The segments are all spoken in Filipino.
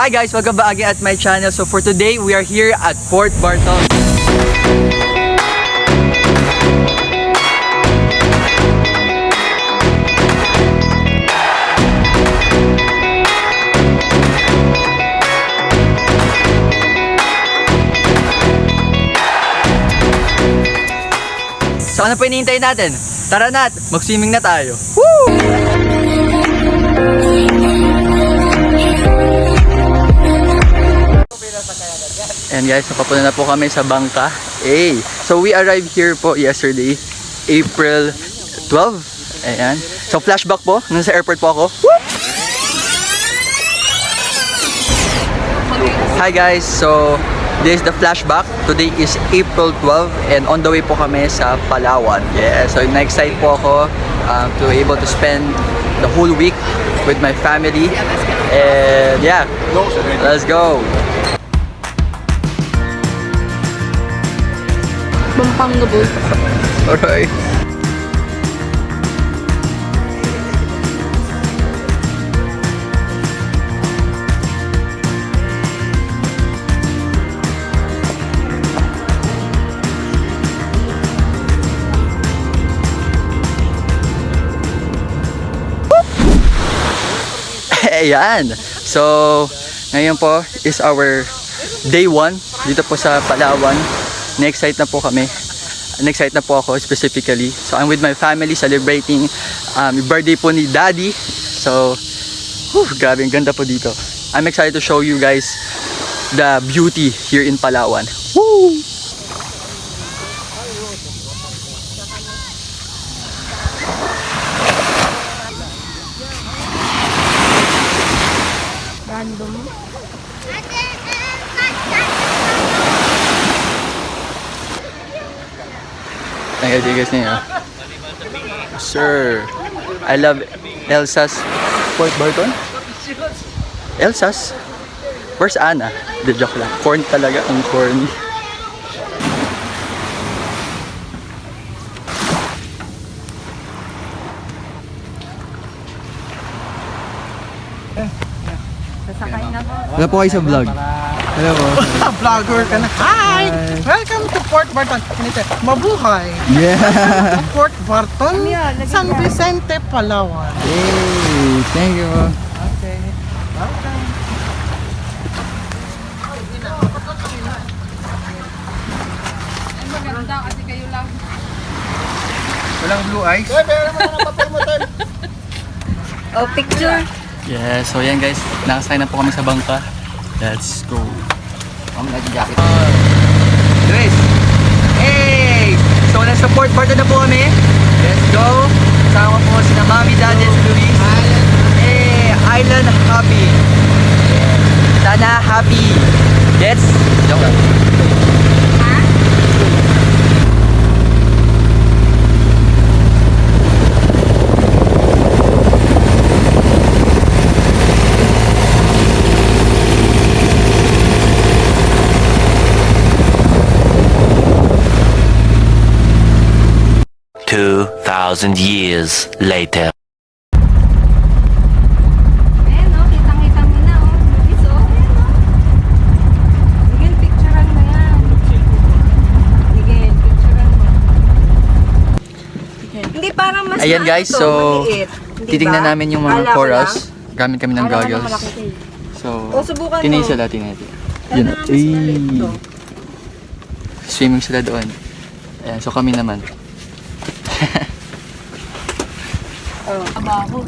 Hi guys, welcome back again at my channel. So for today, we are here at Fort Barton. So ano pa hinihintay natin? Tara na, mag-swimming na tayo. Woo! And guys, napapunta na po kami sa bangka. Hey! So we arrived here po yesterday, April 12. Ayan. So flashback po, nung sa airport po ako. Woo! Hi guys, so this is the flashback. Today is April 12 and on the way po kami sa Palawan. Yeah, so na-excite po ako to able to spend the whole week with my family. And yeah, let's go! Pampanga boat. Alright. Ayan. So, ngayon po is our day 1 dito po sa Palawan. Na-excite na po kami. Na-excite na po ako specifically. So, I'm with my family celebrating birthday po ni Daddy. So, grabe, ang ganda po dito. I'm excited to show you guys the beauty here in Palawan. Woo! Random. Thank you guys niyo. Sir, I love Elsa's Fort Barton. Elsa's? Where's Anna? The joke lang. Corn talaga, ang corny. Sasakay na po. Wala po kayo sa vlog. Hello po. Vlogger ka na. Hi! Welcome to Fort Barton. Mabuhay! Yeah! Fort Barton, San Vicente, Palawan. Hey! Thank you. Okay. Welcome. Ay, maganda kasi kayo lang. Walang blue eyes? Oh, picture. Yeah, so yan guys. Nakasakay na po kami sa bangka. Let's go. Jacket. Luis! Hey! So nasa Fort Barton na po kami. Let's go. Kasama po sina Mami, Daddy, at Luis. Hey! Island happy. Sana happy. Let's go. 2,000 years later. Ayan o, kitang-kita mo na o. Luis o, ayan o. Sige, picturean mo yan. Sige, picturean mo. Hindi, parang mas Ayan guys, ito, so maliit. Hindi titingnan ba? namin yung mga Kala ko corals. lang. Gamit kami ng Kala ko lang goggles. malaki ito eh. So, subukan mo. tinayin sila, tinayin. Kala Yun. nga mas maliit ito. Swimming sila doon. Ayan, so kami naman. Oh, abaho.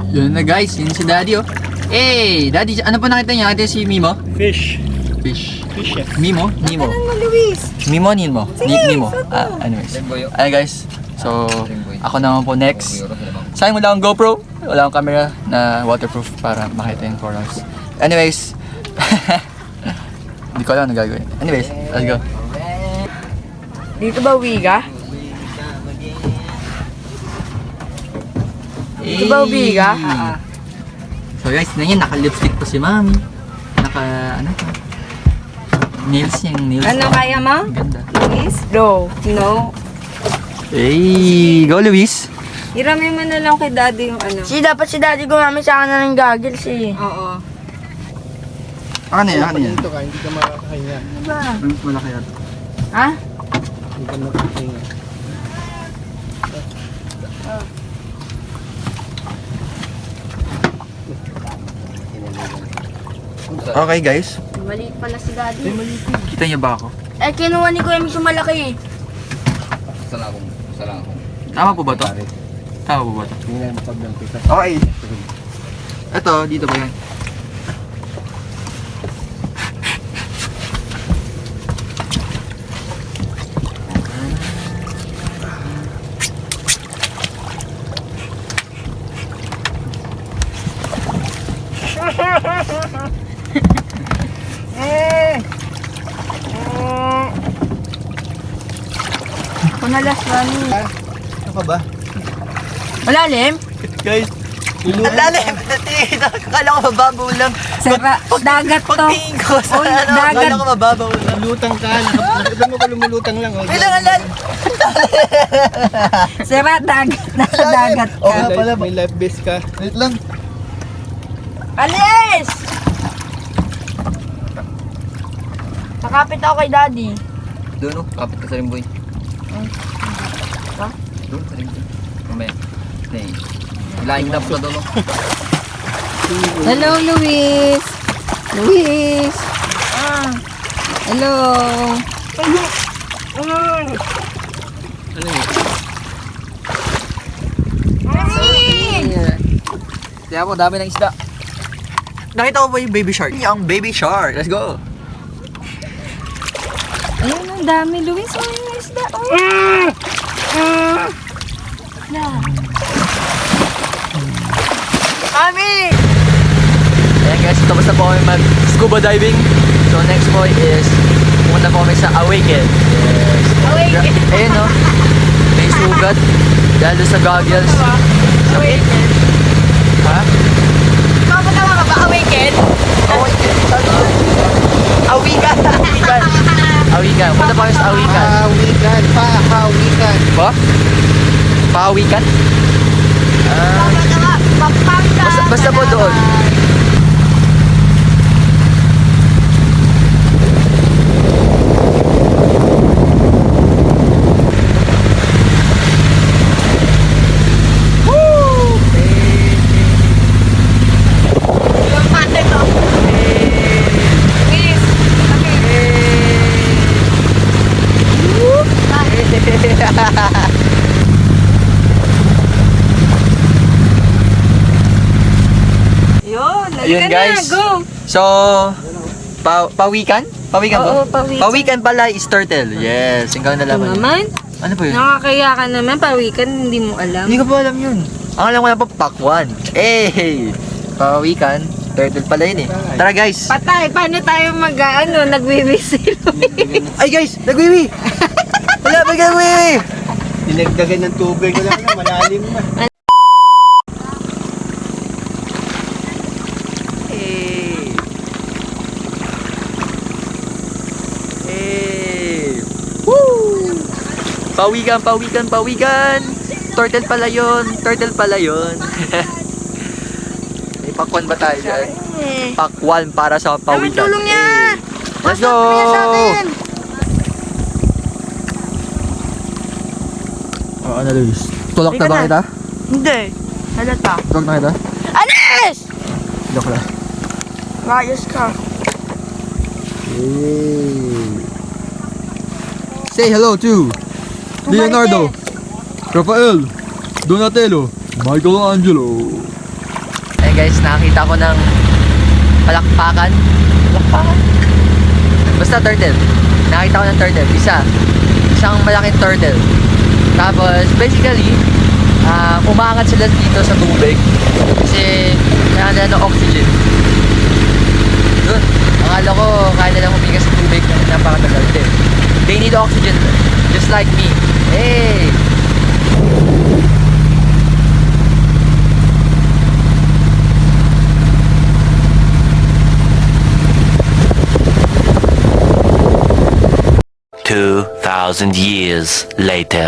Yun na guys, yun si Daddy oh. Hey, Daddy, ano pa nakita niyo? Nakita si Mimo? Fish. Fish. Fish yan. Mimo? Nemo. Ano mo, Luis? Mimo, Nemo. Sige, Nemo. sato. Anyways. Ayan guys, so ako naman po next. Sayang wala akong GoPro. Wala akong camera na waterproof para makita yung corals. Anyways. Hindi ko alam ano gagawin. Anyways, let's go. Dito ba wiga? Dito ba wiga? So guys, tingnan niyo, naka-lipstick pa si Mami. Ano pa? Nails niya, yung nails. Ano kaya mo? Ganda. Luis? No. No. Hey, go Luis. Irami mo na lang kay daddy yung ano. Dapat si daddy gumamit sa akin na ng goggles eh. Oo. Ano yan? Dito ka, hindi ka makakahinga. Ano ba? Malaki yan. Ha? Hindi ka makakahinga. Okay guys, Maliit pala si Daddy. kita niyo ba ako? Eh, kinuha ni Kuya Micho malaki eh. Tama po ba to? Tama po ba to? Hindi na pag ng pita. Okay. Ito, dito ba yan? Kunalas Rani. Ano ka ba? Malalim? Guys, lalim! Akala ko mababaw lang. Sara, dagat to. Pagtingin ko sa Uy, ano, dagat. akala ko mababaw lang. Lutang ka. Nakita mo ko lumulutang lang. Oh. Kailangan lang. Sara, dagat. Nasa dagat Oo ka. nga pala. May life vest ka. Wait lang. Alis! Nakapit ako kay Daddy. Doon oh, kapit ka sa rimboy. Ha? Doon sa rimboy. Mamaya. Nay. Laing dap na doon oh. Hello, Luis. Luis. Hello. Kaya po, dami ng isda. Nakita ko ba yung baby shark? Yung baby shark. Let's go. Ayun, ang dami, Luis. Oh, yung isda. Oh. Na. Mami! Ayan guys, tapos na po kami mag-scuba diving. So next po is, pumunta po kami sa Awaken. Yes. Awaken. Ayun no. May sugat. Dahil sa goggles. Awaken. Ha? Mapatawa ka ba? Awaken? Awaken. Awikan. Awikan. Awikan. Punta po kami sa Awikan. Pahawikan. Pahawikan. Ba? Paawikan? Basta po doon. Ayun guys. Go. So, pawikan? Pawikan po? Oo, pawikan. Pawikan pala is turtle. Yes, ikaw na Ito nalaman yun. naman. Ano po yun? Nakakaya ka naman. Pawikan, hindi mo alam. Hindi ko pa alam yun. Ang alam ko na po, pakwan. Eh, pawikan, turtle pala yun eh. Tara guys. Patay, paano tayo nagwiwisil? Ay guys, nagwiwi! Wala, nagwiwi! Dinagdagan ng tubig. Wala na, malalim na. Hey. Hey. Woo! Pawikan, pawikan, pawikan! Turtle pala yun. Turtle pala yun. May pakwan ba tayo dyan? Pakwan para sa pawikan. tulong niya! Hey. Let's go! Oh, ano Luis? Tulak na Halika ba na. kita? Hindi. Halata. Tulak na kita? Alis! Joke lang. Ayos ka. Hey. Say hello to Leonardo, Rafael, Donatello, Michelangelo. Ayun guys, nakakita ko ng palakpakan. Palakpakan? Basta turtle. Nakita ko ng turtle. Isang malaking turtle. Tapos, basically, umaangat sila dito sa tubig kasi kailangan nila ng oxygen. Yun. Akala ko kaya nilang humigas sa tubig ng napakatagal din. They need oxygen just like me. Hey! $2,000 years later.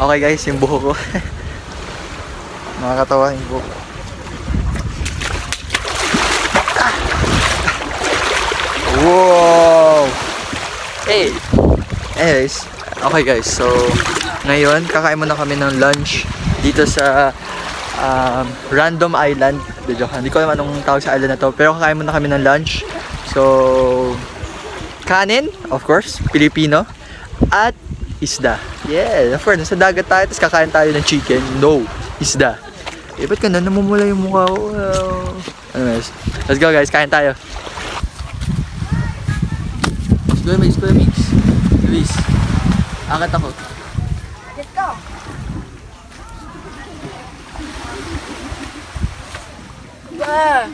Okay guys, yung buho ko. Nakakatawa yung buhok. Wow! Hey! Anyways, okay guys, so ngayon kakain muna kami ng lunch dito sa random island. Hindi ko alam anong tawag sa island na to, pero kakain muna kami ng lunch. So, kanin, of course, Pilipino, at isda. Yeah, of course, nasa dagat tayo, tapos kakain tayo ng chicken. No, isda. Eh, ba't ka na namumula yung mukha ko? Anyways, let's go guys, kain tayo. Let's go, mix. Luis, angat ako. Let's go. Wow.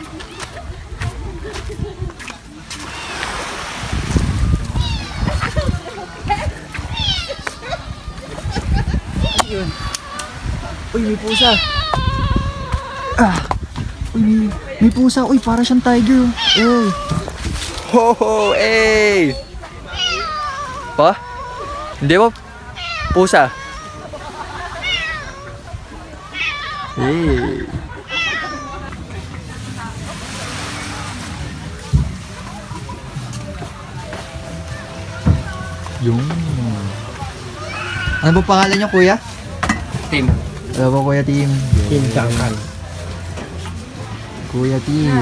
Uy, may pusa. Uy, may pusa. Uy, para siyang tiger. Eh. Ho ho, eh. Pa? Hindi ba? Pusa. Eh. Yung. Ano ba pangalan niyo, kuya? Team. Ano ba, kuya Tim? Team Tangkal. Kuya Tim.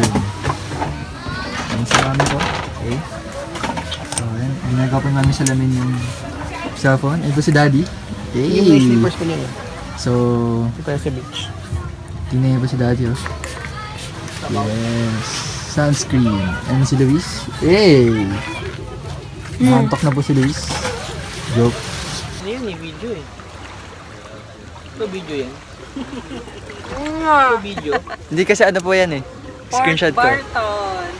Ang salami ko. Okay. So, ayan. Ginagawa pa namin salamin yung cellphone. Ito si Daddy. Okay. Yung may slippers ko niya. So, Ito sa beach. tingnan niyo ba si Daddy, oh? Yes. Sunscreen. And si Luis. Hey! Nakantok na po si Luis. Joke. Ano yun eh, video eh. Ito video yan. Ito video. Hindi kasi ano po yan eh. Screenshot ko. Barton.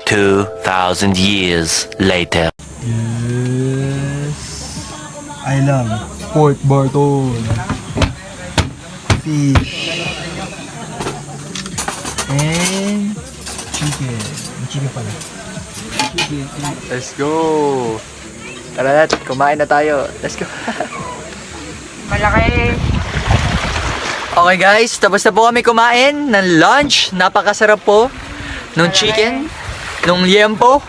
Two 2,000 years later. Yes. I love Port Barton. Fish. And chicken. Chicken pala. Let's go. Tara na, kumain na tayo. Let's go. Malaki. Okay guys, tapos na po kami kumain ng lunch. Napakasarap po. Nung chicken, nung liempo,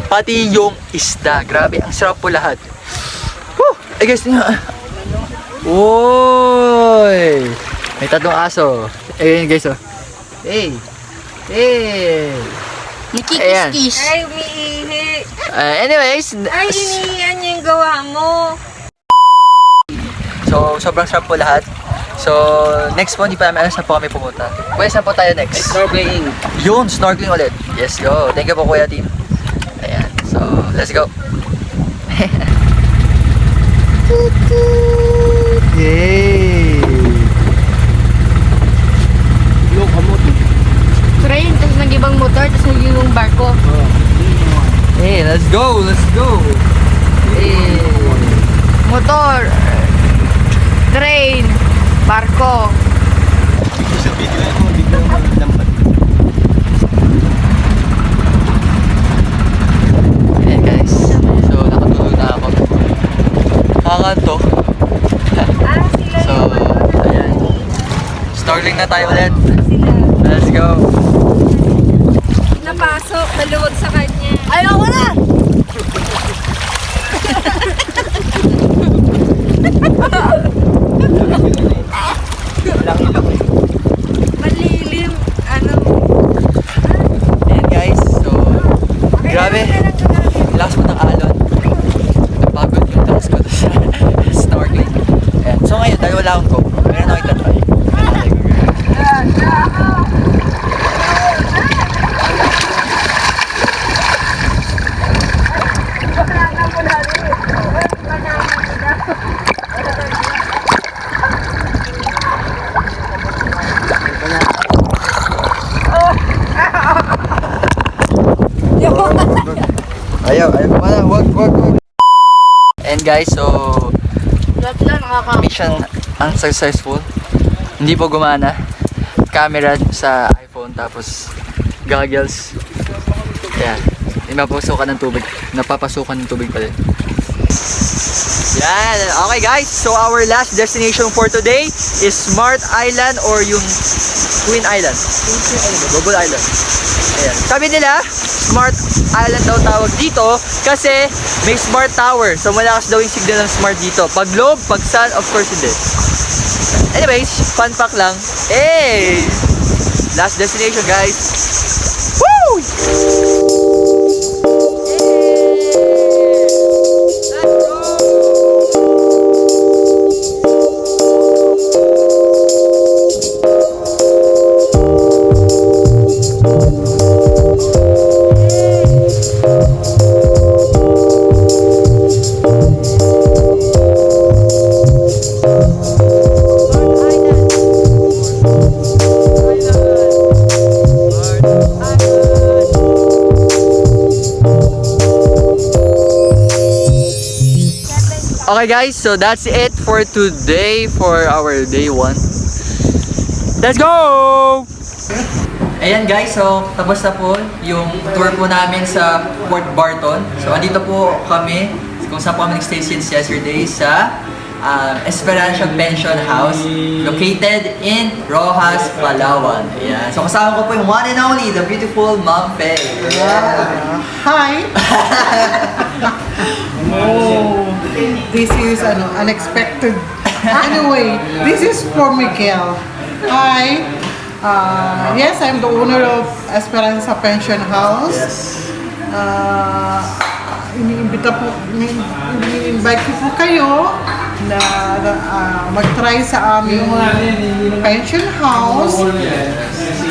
pati yung isda. Grabe, ang sarap po lahat. Woo! Eh guys, Uy! May tatlong aso. Ayun guys, oh. Hey! Hey! Ayan. Nakikis-kis. Ay, umiihi. Anyways, Ay, iniiyan niya yung gawa mo. so sobrang sarap po lahat. So, next po, hindi pa namin alam saan po kami pumunta. Kuya, saan po tayo next? Snorkeling. Yun, snorkeling ulit. Yes, go. Thank you po, Kuya Team. Ayan. So, let's go. Yay! Train, tapos nag-ibang motor, tapos nag-ibang barko. Hey, let's go! Let's go! Hey! Motor, train, barko. Ayan guys. So, nakatulog na ako. Nakakantok. Sila So, ayan. Snorkeling na tayo ulit. Sila. Let's go! Napasok, naluwag sa kanya. Ayoko na! Malilim, ano. Ayan guys. So, grabe. Lakas mo ng alon. Napagod yung taas ko sa snorkeling. Ayan. So ngayon, dahil wala akong go, meron ako itatry. Ayaw pa na. Wag. And guys, so Mission unsuccessful. Hindi po gumana. Camera sa iPhone tapos goggles. Ayan. Hindi mapapasukan ng tubig. Napapasukan ng tubig pa din. Yan. Okay guys. So our last destination for today is Smart Island or yung Twin Island. Double Island. Ayan. Sabi nila, Smart Island daw tawag dito kasi may Smart Tower. So malakas daw yung signal ng Smart dito. Pag low, pag sun, of course hindi. Anyways, fun fact lang. Hey! Last destination guys. Woo! Okay guys, so that's it for today for our day 1. Let's go! Ayan guys, so tapos na po yung tour po namin sa Port Barton. So andito po kami, kung saan po kami nag-stay since yesterday sa Esperanza Pension House located in Rojas, Palawan. Ayan. So kasama ko po yung one and only, the beautiful Ma'am Faye. Hi! Oh, this is unexpected. Anyway, this is for Miguel. Hi! Yes, I'm the owner of Esperanza Pension House. Ini-invite ko po kayo na mag-try sa aming pension house.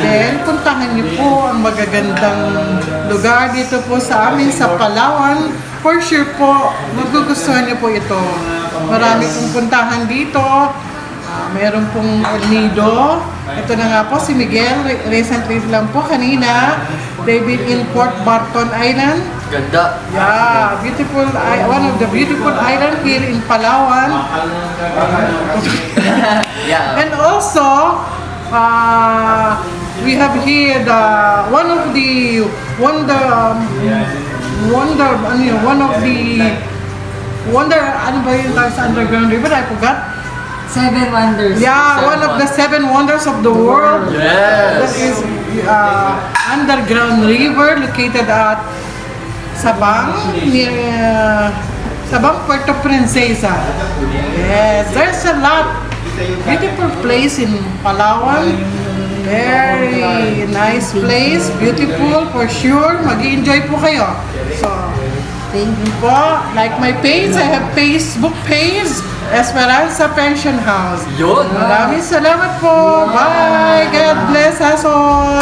Then, puntahan niyo po ang magagandang lugar dito po sa amin sa Palawan. For sure po, magugustuhan niyo po ito. Marami pong puntahan dito. Meron pong El Nido. Ito na nga po si Miguel. Recently lang po kanina. They've been in Port Barton Island. Ganda. Yeah, beautiful. One of the beautiful island here in Palawan. Yeah. And also, we have here the one of the ano ba yung tawag sa underground river? I forgot. 7 wonders. Yeah, one of the 7 wonders of the world. That Yes. is underground river located at Sabang, near Sabang, Puerto Princesa. Yes, there's a lot. Beautiful place in Palawan. Very nice place. Beautiful for sure. Mag-enjoy po kayo. So, thank you po. Like my page, I have Facebook page, Esperanza Pension House. Yun. Maraming salamat po. Bye. God bless us all.